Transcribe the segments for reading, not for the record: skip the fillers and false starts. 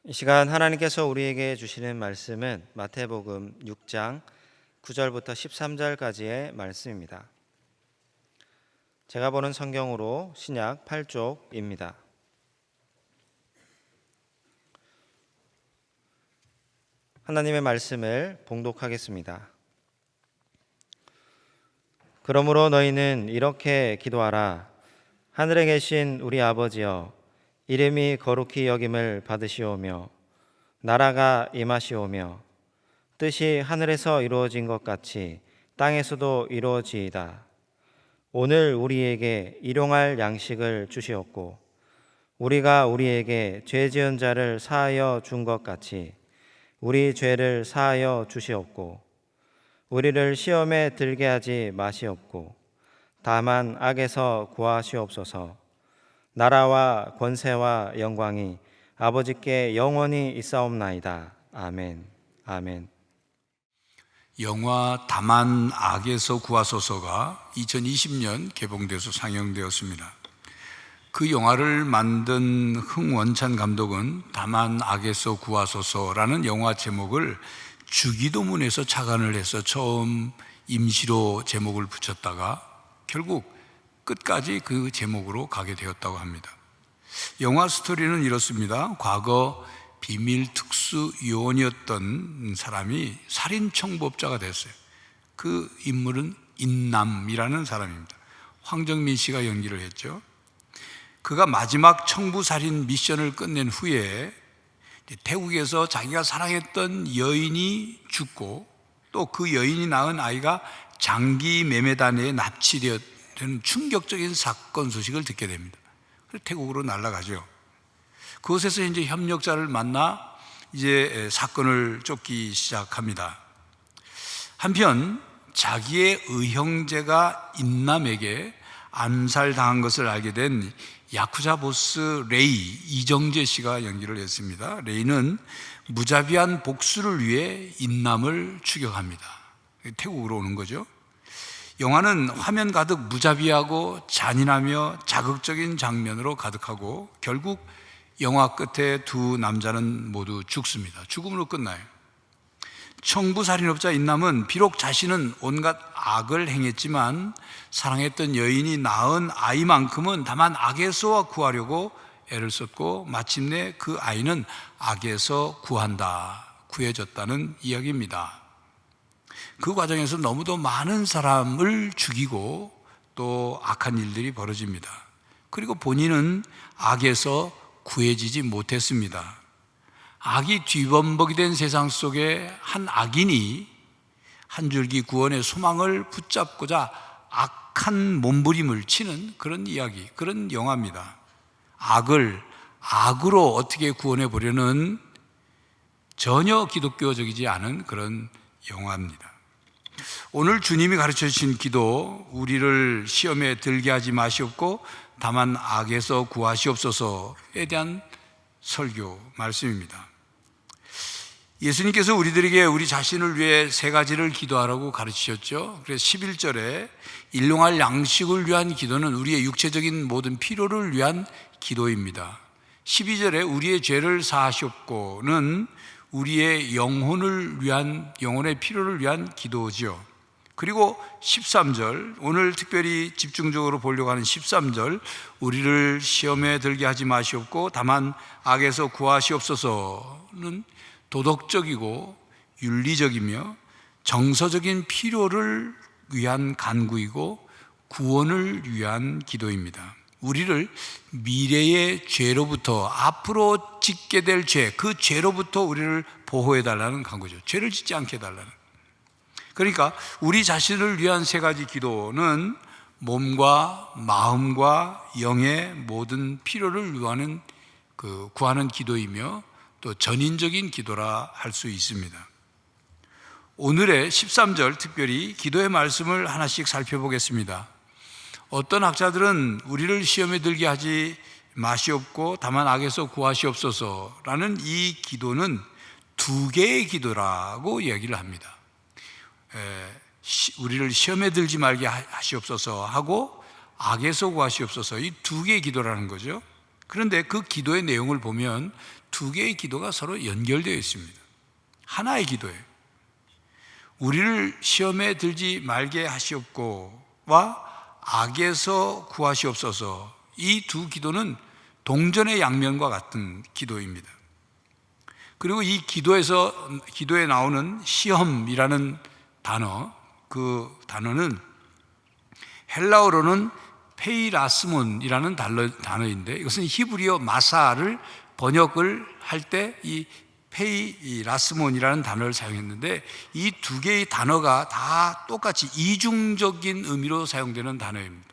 이 시간 하나님께서 우리에게 주시는 말씀은 마태복음 6장 9절부터 13절까지의 말씀입니다. 제가 보는 성경으로 신약 8쪽입니다. 하나님의 말씀을 봉독하겠습니다. 그러므로 너희는 이렇게 기도하라. 하늘에 계신 우리 아버지여, 이름이 거룩히 여김을 받으시오며 나라가 임하시오며 뜻이 하늘에서 이루어진 것 같이 땅에서도 이루어지이다. 오늘 우리에게 일용할 양식을 주시옵고 우리가 우리에게 죄 지은 자를 사하여 준 것 같이 우리 죄를 사하여 주시옵고 우리를 시험에 들게 하지 마시옵고 다만 악에서 구하시옵소서. 나라와 권세와 영광이 아버지께 영원히 있사옵나이다. 아멘. 아멘. 영화 다만 악에서 구하소서가 2020년 개봉돼서 상영되었습니다. 그 영화를 만든 흥원찬 감독은 다만 악에서 구하소서라는 영화 제목을 주기도문에서 착안을 해서 처음 임시로 제목을 붙였다가 결국 끝까지 그 제목으로 가게 되었다고 합니다. 영화 스토리는 이렇습니다. 과거 비밀 특수 요원이었던 사람이 살인 청부업자가 됐어요. 그 인물은 인남이라는 사람입니다. 황정민 씨가 연기를 했죠. 그가 마지막 청부살인 미션을 끝낸 후에 태국에서 자기가 사랑했던 여인이 죽고 또 그 여인이 낳은 아이가 장기 매매단에 납치되었던 충격적인 사건 소식을 듣게 됩니다. 그래서 태국으로 날아가죠. 그곳에서 이제 협력자를 만나 이제 사건을 쫓기 시작합니다. 한편 자기의 의형제가 인남에게 암살당한 것을 알게 된 야쿠자 보스 레이 이정재 씨가 연기를 했습니다. 레이는 무자비한 복수를 위해 인남을 추격합니다. 태국으로 오는 거죠. 영화는 화면 가득 무자비하고 잔인하며 자극적인 장면으로 가득하고 결국 영화 끝에 두 남자는 모두 죽습니다. 죽음으로 끝나요. 청부살인업자 인남은 비록 자신은 온갖 악을 행했지만 사랑했던 여인이 낳은 아이만큼은 다만 악에서 구하려고 애를 썼고 마침내 그 아이는 악에서 구해졌다는 이야기입니다. 그 과정에서 너무도 많은 사람을 죽이고 또 악한 일들이 벌어집니다. 그리고 본인은 악에서 구해지지 못했습니다. 악이 뒤범벅이 된 세상 속에 한 악인이 한 줄기 구원의 소망을 붙잡고자 악한 몸부림을 치는 그런 이야기, 그런 영화입니다. 악을 악으로 어떻게 구원해 보려는 전혀 기독교적이지 않은 그런 영화입니다. 오늘 주님이 가르쳐 주신 기도, 우리를 시험에 들게 하지 마시옵고 다만 악에서 구하시옵소서에 대한 설교 말씀입니다. 예수님께서 우리들에게 우리 자신을 위해 세 가지를 기도하라고 가르치셨죠. 그래서 11절에 일용할 양식을 위한 기도는 우리의 육체적인 모든 필요를 위한 기도입니다. 12절에 우리의 죄를 사하시옵고는 우리의 영혼의 필요를 위한 기도죠. 그리고 13절, 오늘 특별히 집중적으로 보려고 하는 13절, 우리를 시험에 들게 하지 마시옵고 다만 악에서 구하시옵소서는 도덕적이고 윤리적이며 정서적인 필요를 위한 간구이고 구원을 위한 기도입니다. 우리를 미래의 죄로부터, 앞으로 짓게 될 죄, 그 죄로부터 우리를 보호해달라는 간구죠. 죄를 짓지 않게 해달라는. 그러니까 우리 자신을 위한 세 가지 기도는 몸과 마음과 영의 모든 필요를 구하는 기도이며 또 전인적인 기도라 할 수 있습니다. 오늘의 13절 특별히 기도의 말씀을 하나씩 살펴보겠습니다. 어떤 학자들은 우리를 시험에 들게 하지 마시옵고 다만 악에서 구하시옵소서라는 이 기도는 두 개의 기도라고 이야기를 합니다. 우리를 시험에 들지 말게 하시옵소서 하고 악에서 구하시옵소서, 이 두 개의 기도라는 거죠. 그런데 그 기도의 내용을 보면 두 개의 기도가 서로 연결되어 있습니다. 하나의 기도예요. 우리를 시험에 들지 말게 하시옵고와 악에서 구하시옵소서. 이 두 기도는 동전의 양면과 같은 기도입니다. 그리고 이 기도에 나오는 시험이라는 단어, 그 단어는 헬라어로는 페이라스몬이라는 단어인데, 이것은 히브리어 마사를 번역을 할 때 이 페이라스몬이라는 단어를 사용했는데, 이 두 개의 단어가 다 똑같이 이중적인 의미로 사용되는 단어입니다.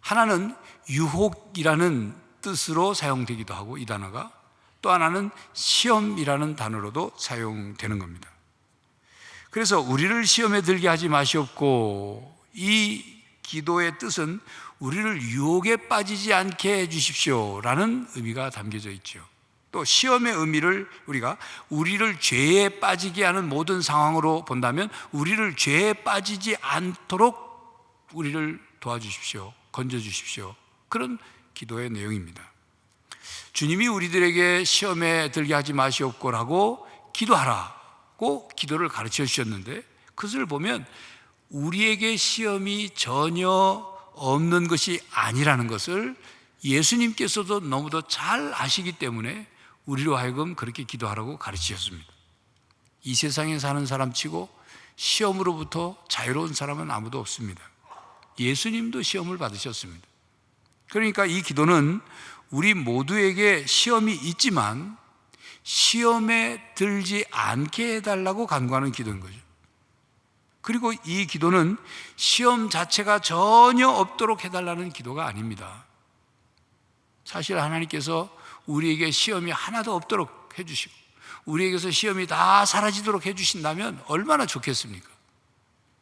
하나는 유혹이라는 뜻으로 사용되기도 하고, 이 단어가 또 하나는 시험이라는 단어로도 사용되는 겁니다. 그래서 우리를 시험에 들게 하지 마시옵고, 이 기도의 뜻은 우리를 유혹에 빠지지 않게 해주십시오 라는 의미가 담겨져 있죠. 또 시험의 의미를 우리를 죄에 빠지게 하는 모든 상황으로 본다면 우리를 죄에 빠지지 않도록 우리를 도와주십시오, 건져주십시오, 그런 기도의 내용입니다. 주님이 우리들에게 시험에 들게 하지 마시옵고라고 기도하라고 기도를 가르쳐 주셨는데, 그것을 보면 우리에게 시험이 전혀 없는 것이 아니라는 것을 예수님께서도 너무도 잘 아시기 때문에 우리로 하여금 그렇게 기도하라고 가르치셨습니다. 이 세상에 사는 사람 치고 시험으로부터 자유로운 사람은 아무도 없습니다. 예수님도 시험을 받으셨습니다. 그러니까 이 기도는 우리 모두에게 시험이 있지만 시험에 들지 않게 해달라고 간구하는 기도인 거죠. 그리고 이 기도는 시험 자체가 전혀 없도록 해달라는 기도가 아닙니다. 사실 하나님께서 우리에게 시험이 하나도 없도록 해주시고 우리에게서 시험이 다 사라지도록 해주신다면 얼마나 좋겠습니까?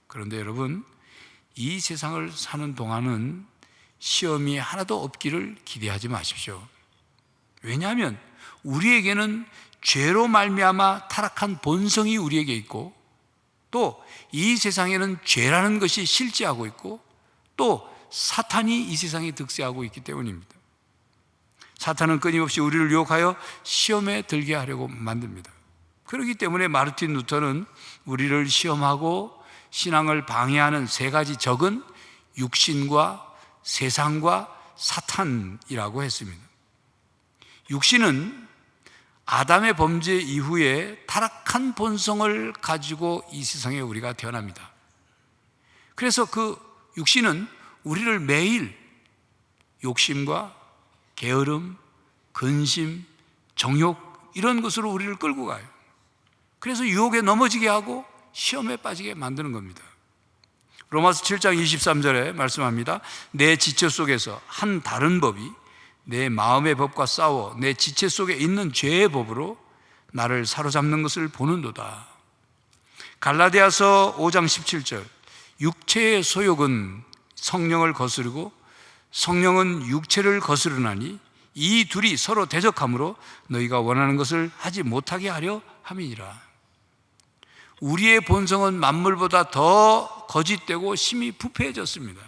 그런데 여러분, 이 세상을 사는 동안은 시험이 하나도 없기를 기대하지 마십시오. 왜냐하면 우리에게는 죄로 말미암아 타락한 본성이 우리에게 있고, 또 이 세상에는 죄라는 것이 실제하고 있고, 또 사탄이 이 세상에 득세하고 있기 때문입니다. 사탄은 끊임없이 우리를 유혹하여 시험에 들게 하려고 만듭니다. 그렇기 때문에 마르틴 루터는 우리를 시험하고 신앙을 방해하는 세 가지 적은 육신과 세상과 사탄이라고 했습니다. 육신은 아담의 범죄 이후에 타락한 본성을 가지고 이 세상에 우리가 태어납니다. 그래서 그 육신은 우리를 매일 욕심과 게으름, 근심, 정욕 이런 것으로 우리를 끌고 가요. 그래서 유혹에 넘어지게 하고 시험에 빠지게 만드는 겁니다. 로마서 7장 23절에 말씀합니다. 내 지체 속에서 한 다른 법이 내 마음의 법과 싸워 내 지체 속에 있는 죄의 법으로 나를 사로잡는 것을 보는도다. 갈라디아서 5장 17절, 육체의 소욕은 성령을 거스르고 성령은 육체를 거스르나니 이 둘이 서로 대적하므로 너희가 원하는 것을 하지 못하게 하려 함이니라. 우리의 본성은 만물보다 더 거짓되고 심히 부패해졌습니다.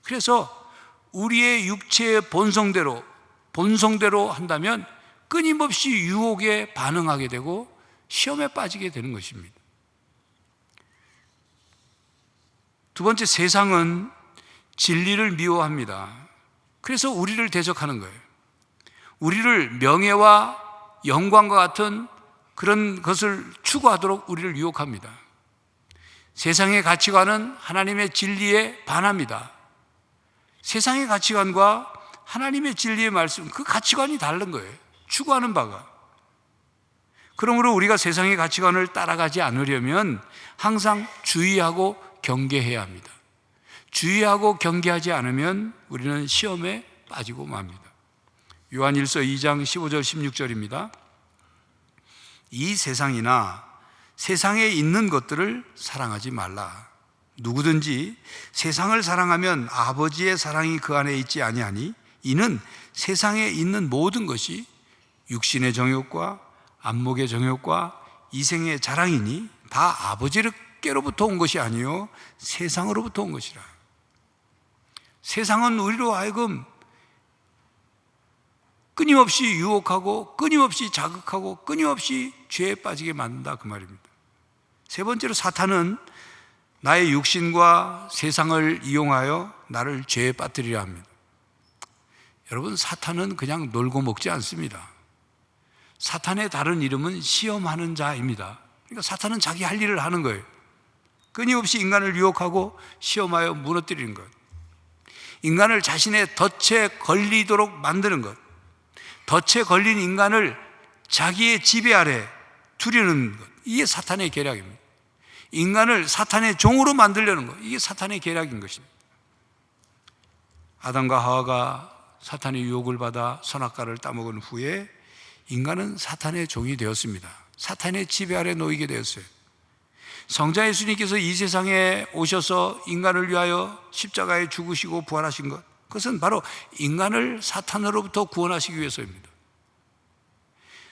그래서 우리의 육체의 본성대로 한다면 끊임없이 유혹에 반응하게 되고 시험에 빠지게 되는 것입니다. 두 번째, 세상은 진리를 미워합니다. 그래서 우리를 대적하는 거예요. 우리를 명예와 영광과 같은 그런 것을 추구하도록 우리를 유혹합니다. 세상의 가치관은 하나님의 진리에 반합니다. 세상의 가치관과 하나님의 진리의 말씀, 그 가치관이 다른 거예요. 추구하는 바가. 그러므로 우리가 세상의 가치관을 따라가지 않으려면 항상 주의하고 경계해야 합니다. 주의하고 경계하지 않으면 우리는 시험에 빠지고 맙니다. 요한일서 2장 15절 16절입니다. 이 세상이나 세상에 있는 것들을 사랑하지 말라. 누구든지 세상을 사랑하면 아버지의 사랑이 그 안에 있지 아니하니 이는 세상에 있는 모든 것이 육신의 정욕과 안목의 정욕과 이생의 자랑이니 다 아버지께로부터 온 것이 아니요 세상으로부터 온 것이라. 세상은 우리로 하여금 끊임없이 유혹하고 끊임없이 자극하고 끊임없이 죄에 빠지게 만든다 그 말입니다. 세 번째로 사탄은 나의 육신과 세상을 이용하여 나를 죄에 빠뜨리려 합니다. 여러분, 사탄은 그냥 놀고 먹지 않습니다. 사탄의 다른 이름은 시험하는 자입니다. 그러니까 사탄은 자기 할 일을 하는 거예요. 끊임없이 인간을 유혹하고 시험하여 무너뜨리는 것, 인간을 자신의 덫에 걸리도록 만드는 것, 덫에 걸린 인간을 자기의 지배 아래 두려는 것, 이게 사탄의 계략입니다. 인간을 사탄의 종으로 만들려는 것, 이게 사탄의 계략인 것입니다. 아담과 하와가 사탄의 유혹을 받아 선악과를 따먹은 후에 인간은 사탄의 종이 되었습니다. 사탄의 지배 아래 놓이게 되었어요. 성자 예수님께서 이 세상에 오셔서 인간을 위하여 십자가에 죽으시고 부활하신 것, 그것은 바로 인간을 사탄으로부터 구원하시기 위해서입니다.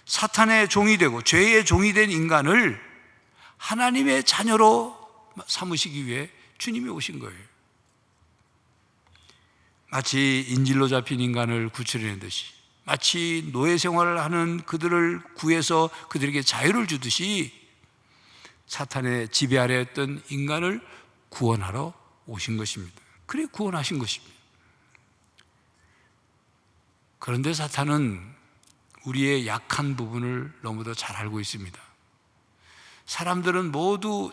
사탄의 종이 되고 죄의 종이 된 인간을 하나님의 자녀로 삼으시기 위해 주님이 오신 거예요. 마치 인질로 잡힌 인간을 구출해낸 듯이, 마치 노예 생활을 하는 그들을 구해서 그들에게 자유를 주듯이 사탄의 지배 아래였던 인간을 구원하러 오신 것입니다. 그래 구원하신 것입니다. 그런데 사탄은 우리의 약한 부분을 너무도 잘 알고 있습니다. 사람들은 모두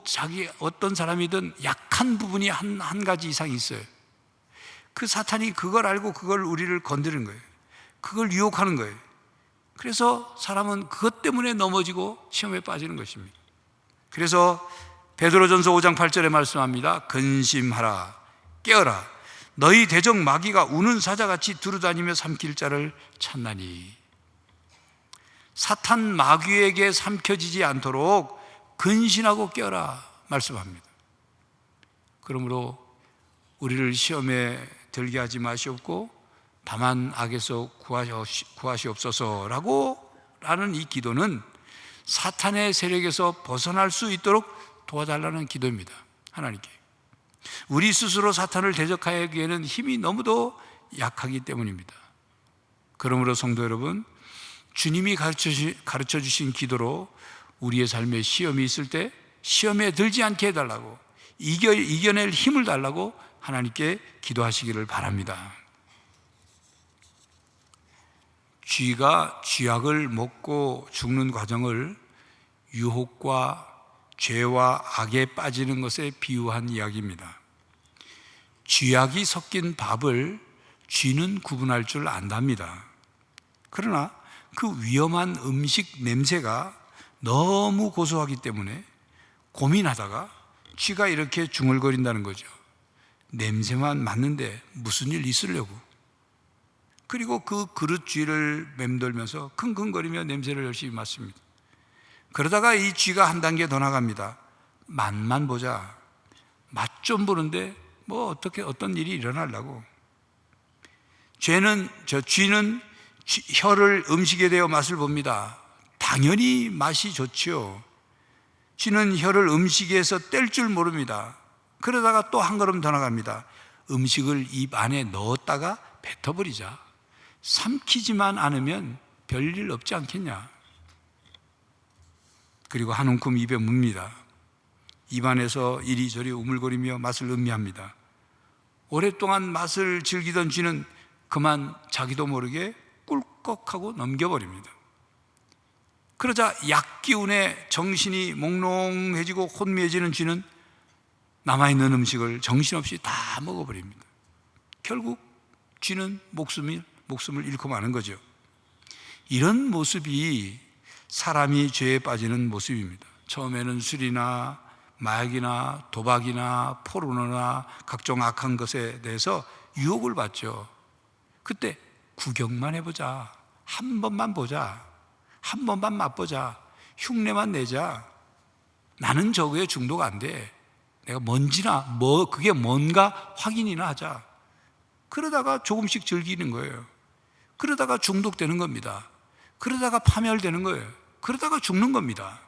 어떤 사람이든 약한 부분이 한 가지 이상 있어요. 그 사탄이 그걸 알고 그걸 우리를 건드리는 거예요. 그걸 유혹하는 거예요. 그래서 사람은 그것 때문에 넘어지고 시험에 빠지는 것입니다. 그래서 베드로전서 5장 8절에 말씀합니다. 근심하라, 깨어라, 너희 대적 마귀가 우는 사자같이 두루다니며 삼킬 자를 찾나니. 사탄 마귀에게 삼켜지지 않도록 근신하고 깨어라 말씀합니다. 그러므로 우리를 시험에 들게 하지 마시옵고 다만 악에서 구하시옵소서라는 이 기도는 사탄의 세력에서 벗어날 수 있도록 도와달라는 기도입니다. 하나님께. 우리 스스로 사탄을 대적하기에는 힘이 너무도 약하기 때문입니다. 그러므로 성도 여러분, 주님이 가르쳐 주신 기도로 우리의 삶에 시험이 있을 때 시험에 들지 않게 해달라고, 이겨낼 힘을 달라고 하나님께 기도하시기를 바랍니다. 쥐가 쥐약을 먹고 죽는 과정을 유혹과 죄와 악에 빠지는 것에 비유한 이야기입니다. 쥐약이 섞인 밥을 쥐는 구분할 줄 안답니다. 그러나 그 위험한 음식 냄새가 너무 고소하기 때문에 고민하다가 쥐가 이렇게 중얼거린다는 거죠. 냄새만 맡는데 무슨 일 있으려고. 그리고 그 그릇 쥐를 맴돌면서 킁킁거리며 냄새를 열심히 맡습니다. 그러다가 이 쥐가 한 단계 더 나갑니다. 맛만 보자. 맛 좀 보는데 어떤 일이 일어나려고. 쥐는 혀를 음식에 대어 맛을 봅니다. 당연히 맛이 좋지요. 쥐는 혀를 음식에서 뗄 줄 모릅니다. 그러다가 또 한 걸음 더 나갑니다. 음식을 입 안에 넣었다가 뱉어버리자. 삼키지만 않으면 별일 없지 않겠냐. 그리고 한 움큼 입에 뭅니다. 입안에서 이리저리 우물거리며 맛을 음미합니다. 오랫동안 맛을 즐기던 쥐는 그만 자기도 모르게 꿀꺽하고 넘겨버립니다. 그러자 약기운에 정신이 몽롱해지고 혼미해지는 쥐는 남아있는 음식을 정신없이 다 먹어버립니다. 결국 쥐는 목숨을 잃고 마는 거죠. 이런 모습이 사람이 죄에 빠지는 모습입니다. 처음에는 술이나 마약이나 도박이나 포르노나 각종 악한 것에 대해서 유혹을 받죠. 그때 구경만 해보자. 한 번만 보자. 한 번만 맛보자. 흉내만 내자. 나는 저거에 중독 안 돼. 내가 그게 뭔가 확인이나 하자. 그러다가 조금씩 즐기는 거예요. 그러다가 중독되는 겁니다. 그러다가 파멸되는 거예요. 그러다가 죽는 겁니다.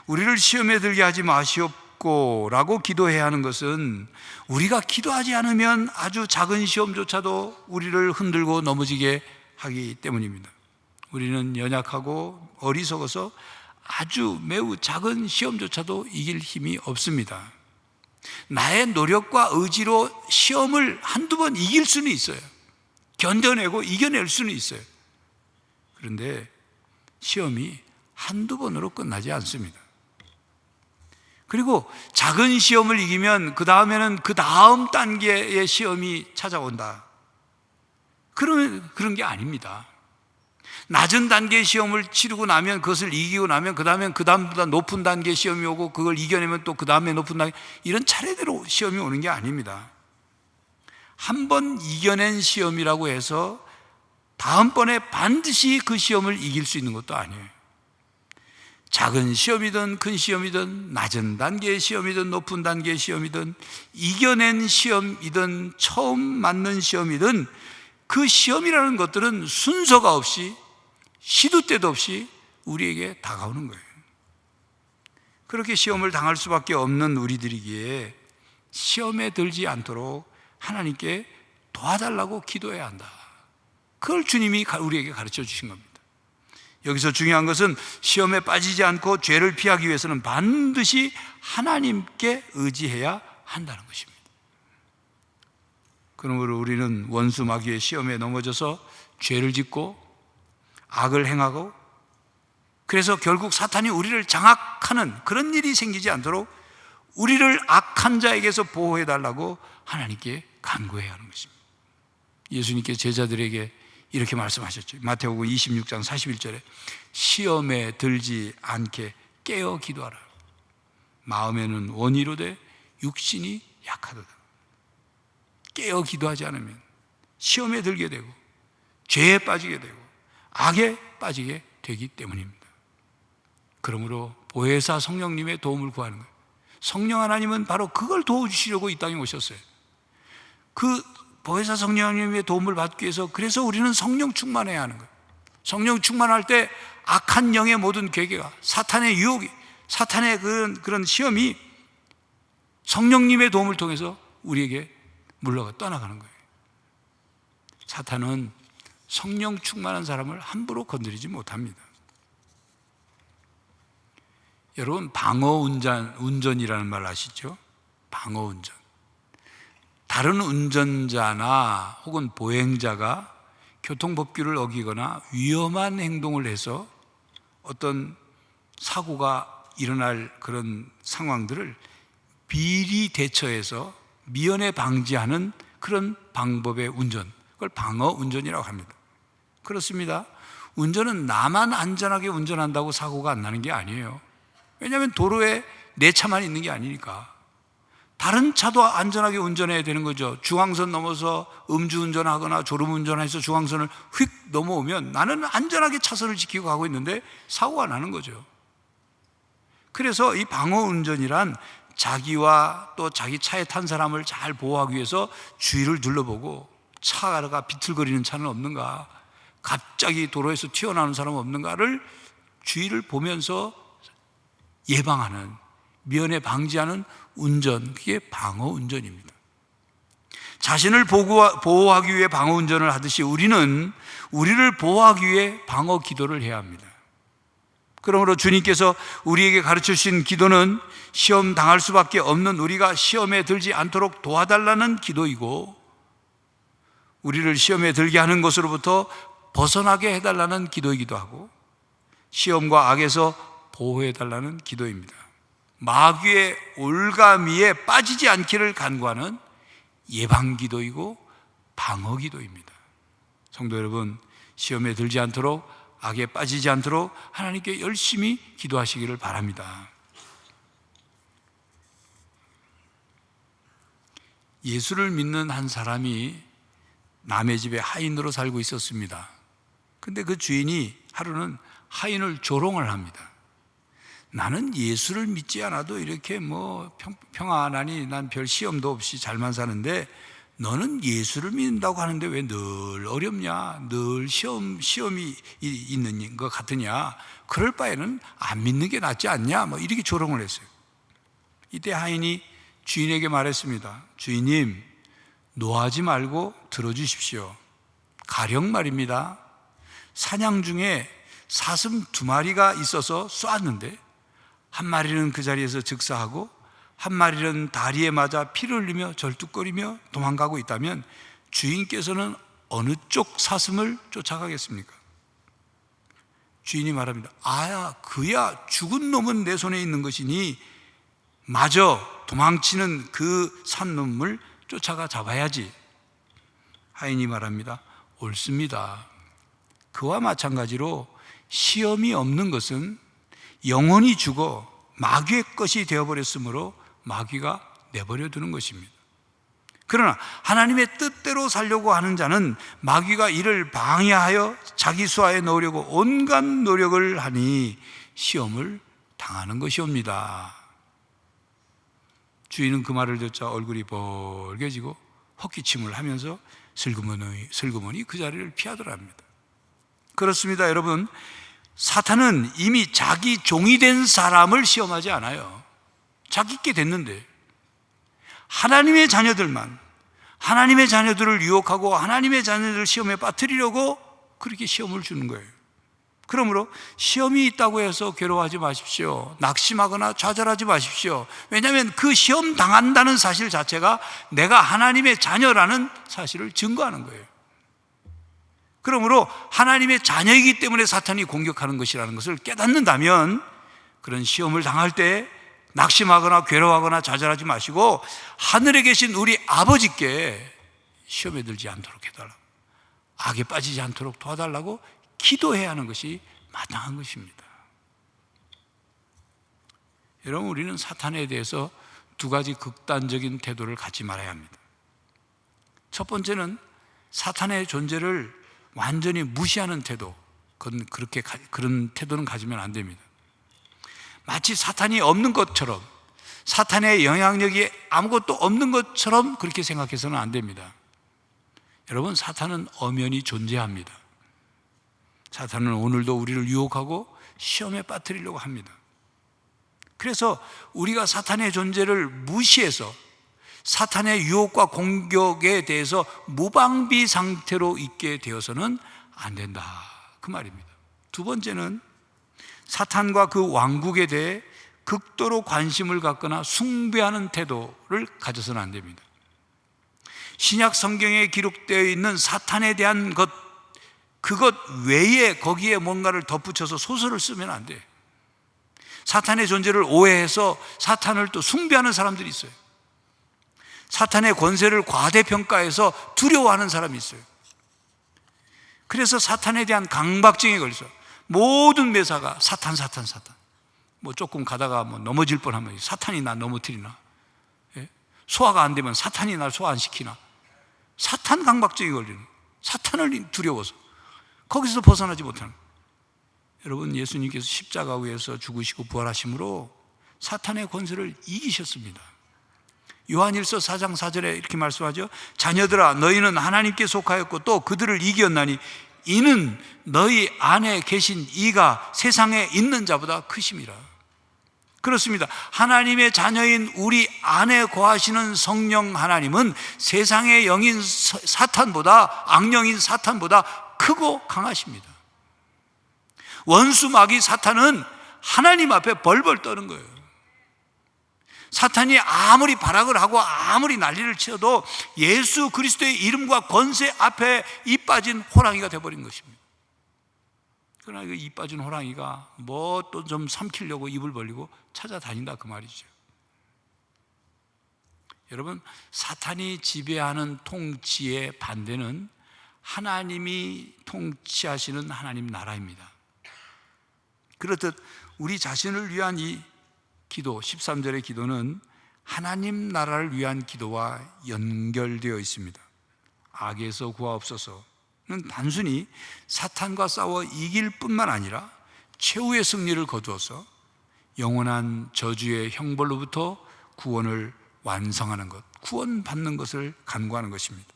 우리를 시험에 들게 하지 마시옵고 라고 기도해야 하는 것은 우리가 기도하지 않으면 아주 작은 시험조차도 우리를 흔들고 넘어지게 하기 때문입니다. 우리는 연약하고 어리석어서 아주 매우 작은 시험조차도 이길 힘이 없습니다. 나의 노력과 의지로 시험을 한두 번 이길 수는 있어요. 견뎌내고 이겨낼 수는 있어요. 그런데 시험이 한두 번으로 끝나지 않습니다. 그리고 작은 시험을 이기면 그 다음에는 그 다음 단계의 시험이 찾아온다. 그런 게 아닙니다. 낮은 단계의 시험을 치르고 나면, 그것을 이기고 나면 그 다음엔 그 다음보다 높은 단계의 시험이 오고, 그걸 이겨내면 또 그 다음에 높은 단계, 이런 차례대로 시험이 오는 게 아닙니다. 한 번 이겨낸 시험이라고 해서 다음번에 반드시 그 시험을 이길 수 있는 것도 아니에요. 작은 시험이든 큰 시험이든, 낮은 단계의 시험이든 높은 단계의 시험이든, 이겨낸 시험이든 처음 맞는 시험이든, 그 시험이라는 것들은 순서가 없이 시도 때도 없이 우리에게 다가오는 거예요. 그렇게 시험을 당할 수밖에 없는 우리들이기에 시험에 들지 않도록 하나님께 도와달라고 기도해야 한다. 그걸 주님이 우리에게 가르쳐 주신 겁니다. 여기서 중요한 것은 시험에 빠지지 않고 죄를 피하기 위해서는 반드시 하나님께 의지해야 한다는 것입니다. 그러므로 우리는 원수 마귀의 시험에 넘어져서 죄를 짓고 악을 행하고, 그래서 결국 사탄이 우리를 장악하는 그런 일이 생기지 않도록 우리를 악한 자에게서 보호해달라고 하나님께 간구해야 하는 것입니다. 예수님께서 제자들에게 이렇게 말씀하셨죠. 마태복음 26장 41절에 시험에 들지 않게 깨어 기도하라. 마음에는 원이로되 육신이 약하도다. 깨어 기도하지 않으면 시험에 들게 되고 죄에 빠지게 되고 악에 빠지게 되기 때문입니다. 그러므로 보혜사 성령님의 도움을 구하는 거예요. 성령 하나님은 바로 그걸 도와주시려고 이 땅에 오셨어요. 그 보혜사 성령님의 도움을 받기 위해서, 그래서 우리는 성령 충만해야 하는 거예요. 성령 충만할 때 악한 영의 모든 괴계가, 사탄의 유혹이, 사탄의 그런 시험이 성령님의 도움을 통해서 우리에게 물러가 떠나가는 거예요. 사탄은 성령 충만한 사람을 함부로 건드리지 못합니다. 여러분, 방어운전이라는 말 아시죠? 방어운전. 다른 운전자나 혹은 보행자가 교통법규를 어기거나 위험한 행동을 해서 어떤 사고가 일어날 그런 상황들을 미리 대처해서 미연에 방지하는 그런 방법의 운전, 그걸 방어운전이라고 합니다. 그렇습니다. 운전은 나만 안전하게 운전한다고 사고가 안 나는 게 아니에요. 왜냐하면 도로에 내 차만 있는 게 아니니까 다른 차도 안전하게 운전해야 되는 거죠. 중앙선 넘어서 음주운전하거나 졸음운전해서 중앙선을 휙 넘어오면 나는 안전하게 차선을 지키고 가고 있는데 사고가 나는 거죠. 그래서 이 방어운전이란 자기와 또 자기 차에 탄 사람을 잘 보호하기 위해서 주위를 둘러보고 차가 비틀거리는 차는 없는가, 갑자기 도로에서 튀어나오는 사람은 없는가를 주위를 보면서 예방하는, 미연에 방지하는 운전, 그게 방어운전입니다. 자신을 보호하기 위해 방어운전을 하듯이 우리는 우리를 보호하기 위해 방어기도를 해야 합니다. 그러므로 주님께서 우리에게 가르쳐 주신 기도는 시험 당할 수밖에 없는 우리가 시험에 들지 않도록 도와달라는 기도이고, 우리를 시험에 들게 하는 것으로부터 벗어나게 해달라는 기도이기도 하고, 시험과 악에서 보호해달라는 기도입니다. 마귀의 올가미에 빠지지 않기를 간구하는 예방기도이고 방어기도입니다. 성도 여러분, 시험에 들지 않도록, 악에 빠지지 않도록 하나님께 열심히 기도하시기를 바랍니다. 예수를 믿는 한 사람이 남의 집에 하인으로 살고 있었습니다. 근데 그 주인이 하루는 하인을 조롱을 합니다. 나는 예수를 믿지 않아도 이렇게 평안하니 난 별 시험도 없이 잘만 사는데 너는 예수를 믿는다고 하는데 왜 늘 어렵냐? 늘 시험이 있는 것 같으냐? 그럴 바에는 안 믿는 게 낫지 않냐? 이렇게 조롱을 했어요. 이때 하인이 주인에게 말했습니다. 주인님, 노하지 말고 들어주십시오. 가령 말입니다. 사냥 중에 사슴 2마리가 있어서 쏘았는데 한 마리는 그 자리에서 즉사하고 한 마리는 다리에 맞아 피를 흘리며 절뚝거리며 도망가고 있다면 주인께서는 어느 쪽 사슴을 쫓아가겠습니까? 주인이 말합니다. 아야, 그야 죽은 놈은 내 손에 있는 것이니 마저 도망치는 그 산 놈을 쫓아가 잡아야지. 하인이 말합니다. 옳습니다. 그와 마찬가지로 시험이 없는 것은 영원히 죽어 마귀의 것이 되어버렸으므로 마귀가 내버려 두는 것입니다. 그러나 하나님의 뜻대로 살려고 하는 자는 마귀가 이를 방해하여 자기 수하에 넣으려고 온갖 노력을 하니 시험을 당하는 것이옵니다. 주인은 그 말을 듣자 얼굴이 벌개지고 헛기침을 하면서 슬그머니 그 자리를 피하더랍니다. 그렇습니다, 여러분. 사탄은 이미 자기 종이 된 사람을 시험하지 않아요. 자기께 됐는데 하나님의 자녀들만, 하나님의 자녀들을 유혹하고 하나님의 자녀들을 시험에 빠뜨리려고 그렇게 시험을 주는 거예요. 그러므로 시험이 있다고 해서 괴로워하지 마십시오. 낙심하거나 좌절하지 마십시오. 왜냐하면 그 시험 당한다는 사실 자체가 내가 하나님의 자녀라는 사실을 증거하는 거예요. 그러므로 하나님의 자녀이기 때문에 사탄이 공격하는 것이라는 것을 깨닫는다면 그런 시험을 당할 때 낙심하거나 괴로워하거나 좌절하지 마시고 하늘에 계신 우리 아버지께 시험에 들지 않도록 해달라고, 악에 빠지지 않도록 도와달라고 기도해야 하는 것이 마땅한 것입니다. 여러분, 우리는 사탄에 대해서 2가지 극단적인 태도를 갖지 말아야 합니다. 첫 번째는 사탄의 존재를 완전히 무시하는 태도, 그런 태도는 가지면 안 됩니다. 마치 사탄이 없는 것처럼, 사탄의 영향력이 아무것도 없는 것처럼 그렇게 생각해서는 안 됩니다. 여러분, 사탄은 엄연히 존재합니다. 사탄은 오늘도 우리를 유혹하고 시험에 빠뜨리려고 합니다. 그래서 우리가 사탄의 존재를 무시해서 사탄의 유혹과 공격에 대해서 무방비 상태로 있게 되어서는 안 된다, 그 말입니다. 2번째는 사탄과 그 왕국에 대해 극도로 관심을 갖거나 숭배하는 태도를 가져서는 안 됩니다. 신약 성경에 기록되어 있는 사탄에 대한 그것 외에 거기에 뭔가를 덧붙여서 소설을 쓰면 안 돼요. 사탄의 존재를 오해해서 사탄을 또 숭배하는 사람들이 있어요. 사탄의 권세를 과대평가해서 두려워하는 사람이 있어요. 그래서 사탄에 대한 강박증에 걸려서 모든 매사가 사탄. 뭐 조금 가다가 넘어질 뻔하면 사탄이 나 넘어뜨리나, 소화가 안 되면 사탄이 날 소화 안 시키나, 사탄 강박증에 걸리는, 사탄을 두려워서 거기서 벗어나지 못하는. 여러분, 예수님께서 십자가 위에서 죽으시고 부활하심으로 사탄의 권세를 이기셨습니다. 요한일서 4장 4절에 이렇게 말씀하죠. 자녀들아, 너희는 하나님께 속하였고 또 그들을 이겼나니 이는 너희 안에 계신 이가 세상에 있는 자보다 크심이라. 그렇습니다. 하나님의 자녀인 우리 안에 거하시는 성령 하나님은 세상의 영인 사탄보다, 악령인 사탄보다 크고 강하십니다. 원수 마귀 사탄은 하나님 앞에 벌벌 떠는 거예요. 사탄이 아무리 발악을 하고 아무리 난리를 쳐도 예수 그리스도의 이름과 권세 앞에 이 빠진 호랑이가 되어버린 것입니다. 그러나 이 빠진 호랑이가 뭐 또 좀 삼키려고 입을 벌리고 찾아다닌다, 그 말이죠. 여러분, 사탄이 지배하는 통치의 반대는 하나님이 통치하시는 하나님 나라입니다. 그렇듯 우리 자신을 위한 이 기도, 13절의 기도는 하나님 나라를 위한 기도와 연결되어 있습니다. 악에서 구하옵소서는 단순히 사탄과 싸워 이길 뿐만 아니라 최후의 승리를 거두어서 영원한 저주의 형벌로부터 구원을 완성하는 것, 구원받는 것을 간구하는 것입니다.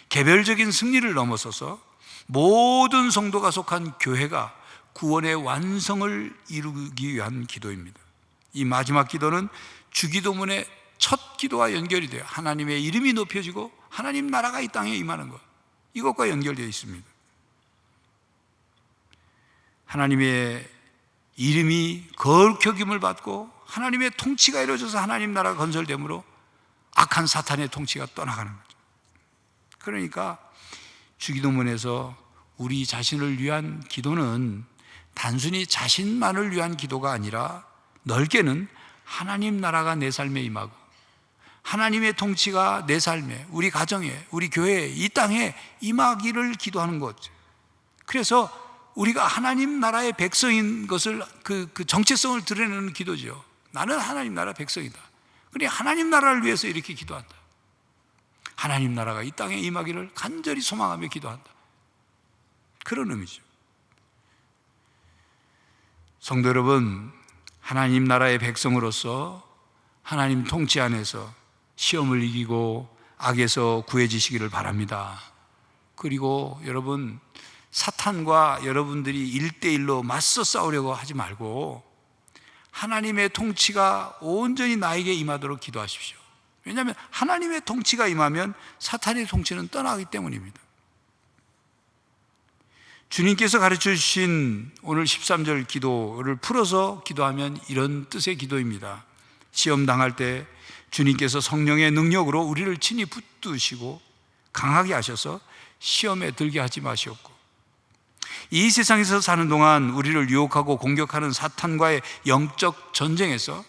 개별적인 승리를 넘어서서 모든 성도가 속한 교회가 구원의 완성을 이루기 위한 기도입니다. 이 마지막 기도는 주기도문의 첫 기도와 연결이 돼요. 하나님의 이름이 높여지고 하나님 나라가 이 땅에 임하는 것, 이것과 연결되어 있습니다. 하나님의 이름이 거룩히 여김을 받고 하나님의 통치가 이루어져서 하나님 나라가 건설되므로 악한 사탄의 통치가 떠나가는 거죠. 그러니까 주기도문에서 우리 자신을 위한 기도는 단순히 자신만을 위한 기도가 아니라 넓게는 하나님 나라가 내 삶에 임하고 하나님의 통치가 내 삶에, 우리 가정에, 우리 교회에, 이 땅에 임하기를 기도하는 거죠. 그래서 우리가 하나님 나라의 백성인 것을 그 정체성을 드러내는 기도죠. 나는 하나님 나라 백성이다. 그러니 하나님 나라를 위해서 이렇게 기도한다. 하나님 나라가 이 땅에 임하기를 간절히 소망하며 기도한다. 그런 의미죠. 성도 여러분, 하나님 나라의 백성으로서 하나님 통치 안에서 시험을 이기고 악에서 구해지시기를 바랍니다. 그리고 여러분, 사탄과 여러분들이 1대1로 맞서 싸우려고 하지 말고 하나님의 통치가 온전히 나에게 임하도록 기도하십시오. 왜냐하면 하나님의 통치가 임하면 사탄의 통치는 떠나기 때문입니다. 주님께서 가르쳐 주신 오늘 13절 기도를 풀어서 기도하면 이런 뜻의 기도입니다. 시험 당할 때 주님께서 성령의 능력으로 우리를 친히 붙드시고 강하게 하셔서 시험에 들게 하지 마시옵고, 이 세상에서 사는 동안 우리를 유혹하고 공격하는 사탄과의 영적 전쟁에서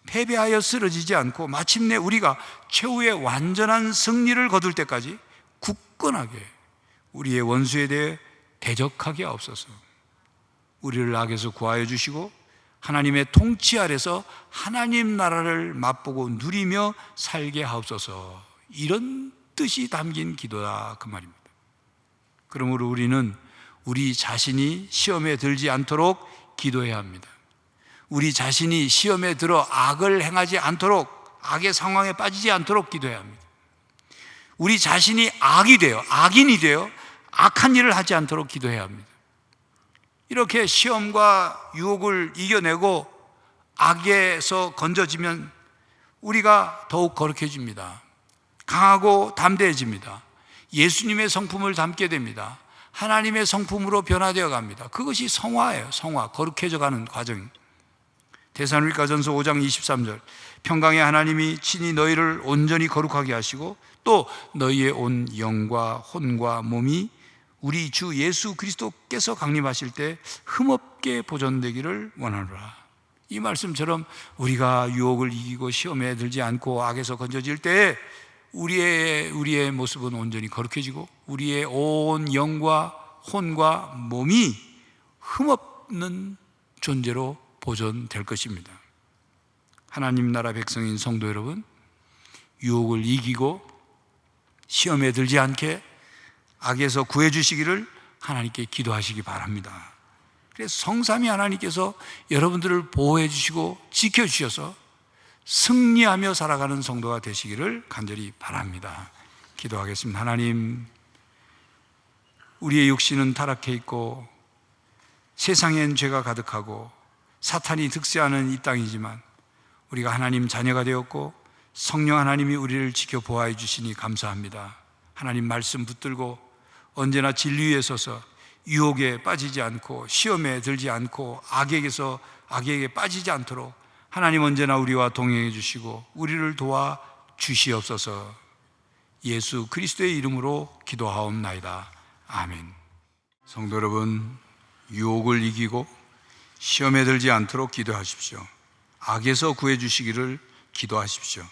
패배하여 쓰러지지 않고 마침내 우리가 최후의 완전한 승리를 거둘 때까지 굳건하게 우리의 원수에 대해 대적하게 하옵소서. 우리를 악에서 구하여 주시고 하나님의 통치 아래서 하나님 나라를 맛보고 누리며 살게 하옵소서. 이런 뜻이 담긴 기도다, 그 말입니다. 그러므로 우리는 우리 자신이 시험에 들지 않도록 기도해야 합니다. 우리 자신이 시험에 들어 악을 행하지 않도록, 악의 상황에 빠지지 않도록 기도해야 합니다. 우리 자신이 악이 되어, 악인이 되어 악한 일을 하지 않도록 기도해야 합니다. 이렇게 시험과 유혹을 이겨내고 악에서 건져지면 우리가 더욱 거룩해집니다. 강하고 담대해집니다. 예수님의 성품을 담게 됩니다. 하나님의 성품으로 변화되어 갑니다. 그것이 성화예요. 성화, 거룩해져 가는 과정. 데살로니가전서 5장 23절, 평강의 하나님이 친히 너희를 온전히 거룩하게 하시고 또 너희의 온 영과 혼과 몸이 우리 주 예수 그리스도께서 강림하실 때 흠없게 보존되기를 원하노라. 이 말씀처럼 우리가 유혹을 이기고 시험에 들지 않고 악에서 건져질 때 우리의 모습은 온전히 거룩해지고 우리의 온 영과 혼과 몸이 흠없는 존재로 보존될 것입니다. 하나님 나라 백성인 성도 여러분, 유혹을 이기고 시험에 들지 않게 악에서 구해 주시기를 하나님께 기도하시기 바랍니다. 그래서 성삼위 하나님께서 여러분들을 보호해 주시고 지켜 주셔서 승리하며 살아가는 성도가 되시기를 간절히 바랍니다. 기도하겠습니다. 하나님, 우리의 육신은 타락해 있고 세상엔 죄가 가득하고 사탄이 득세하는 이 땅이지만 우리가 하나님 자녀가 되었고 성령 하나님이 우리를 지켜 보호해 주시니 감사합니다. 하나님 말씀 붙들고 언제나 진리 위에 서서 유혹에 빠지지 않고 시험에 들지 않고 악에게 빠지지 않도록 하나님 언제나 우리와 동행해 주시고 우리를 도와 주시옵소서. 예수 그리스도의 이름으로 기도하옵나이다. 아멘. 성도 여러분, 유혹을 이기고 시험에 들지 않도록 기도하십시오. 악에서 구해 주시기를 기도하십시오.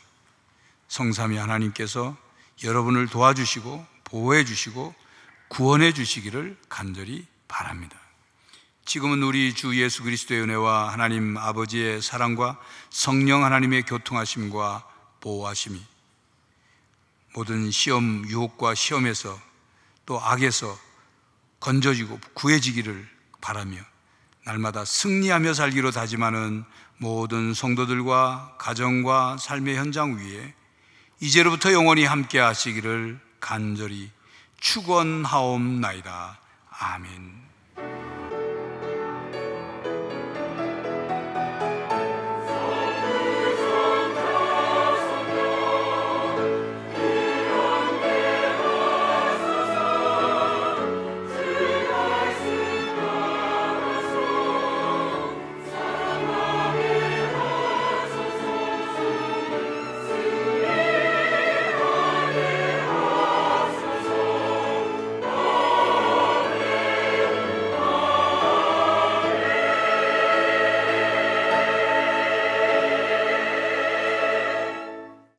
성삼위 하나님께서 여러분을 도와주시고 보호해 주시고 구원해 주시기를 간절히 바랍니다. 지금은 우리 주 예수 그리스도의 은혜와 하나님 아버지의 사랑과 성령 하나님의 교통하심과 보호하심이 모든 시험, 유혹과 시험에서 또 악에서 건져지고 구해지기를 바라며 날마다 승리하며 살기로 다짐하는 모든 성도들과 가정과 삶의 현장 위에 이제로부터 영원히 함께 하시기를 간절히 축원하옵나이다. 아멘.